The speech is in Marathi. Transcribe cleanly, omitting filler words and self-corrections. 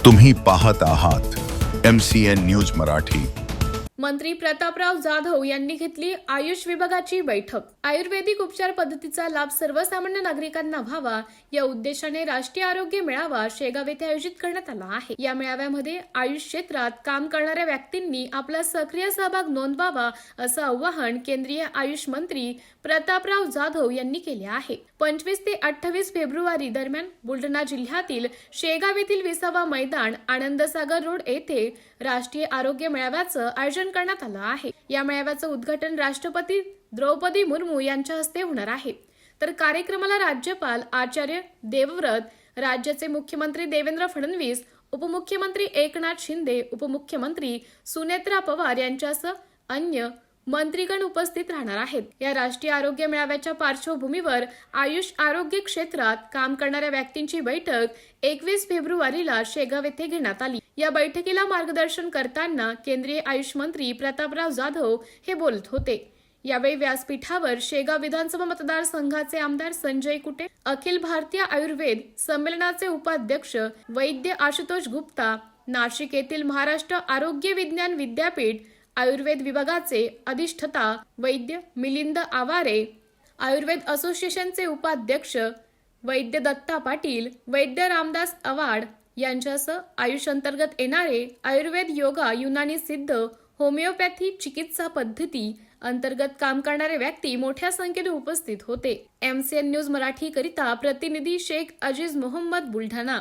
तुम्ही पाहत आहात MCN न्यूज मराठी। मंत्री प्रतापराव जाधव यांनी घेतली आयुष विभागाची बैठक। आयुर्वेदिक उपचार पद्धतीचा लाभ सर्वसामान्य नागरिकांना व्हावा या उद्देशाने राष्ट्रीय आरोग्य मेळावा शेगाव येथे आयोजित करण्यात आला आहे। या मेळाव्यामध्ये आयुष क्षेत्रात काम करणाऱ्या व्यक्तींनी आपला सक्रिय सहभाग नोंदवावा असं आवाहन केंद्रीय आयुष मंत्री प्रतापराव जाधव यांनी केले आहे। 25 ते 28 फेब्रुवारी दरम्यान बुलढाणा जिल्ह्यातील शेगाव येथील 20वा मैदान आनंदसागर रोड येथे राष्ट्रीय आरोग्य मेळाव्याचं आयोजन करण्यात आलं आहे। या मेळाव्याचं उद्घाटन राष्ट्रपती द्रौपदी मुर्मू यांच्या हस्ते होणार आहे। तर कार्यक्रमाला राज्यपाल आचार्य देवव्रत, राज्याचे मुख्यमंत्री देवेंद्र फडणवीस, उपमुख्यमंत्री एकनाथ शिंदे, उपमुख्यमंत्री सुनेत्रा पवार यांच्यासह अन्य मंत्रीगण उपस्थित राहणार आहेत। या राष्ट्रीय आरोग्य मेळाव्याच्या पार्श्वभूमीवर आयुष आरोग्य क्षेत्रात काम करणाऱ्या व्यक्तींची बैठक 21 फेब्रुवारीला शेगाव येथे घेण्यात आली। या बैठकीला मार्गदर्शन करताना केंद्रीय आयुष मंत्री प्रतापराव जाधव हे बोलत होते। यावेळी व्यासपीठावर शेगाव विधानसभा मतदारसंघाचे आमदार संजय कुटे, अखिल भारतीय आयुर्वेद संमेलनाचे उपाध्यक्ष वैद्य आशुतोष गुप्ता, नाशिक येथील महाराष्ट्र आरोग्य विज्ञान विद्यापीठ आयुर्वेद विभागाचे अधिष्ठाता वैद्य मिलिंद आवारे, आयुर्वेद असोसिएशनचे उपाध्यक्ष वैद्य दत्ता पाटील, वैद्य रामदास आवाड यांच्यासह आयुष अंतर्गत येणारे आयुर्वेद, योगा, युनानी सिद्ध, होमिओपॅथी चिकित्सा पद्धती अंतर्गत काम करणारे व्यक्ती मोठ्या संख्येने उपस्थित होते। MCN न्यूज मराठी करिता प्रतिनिधी शेख अजीज मोहम्मद, बुलढाणा।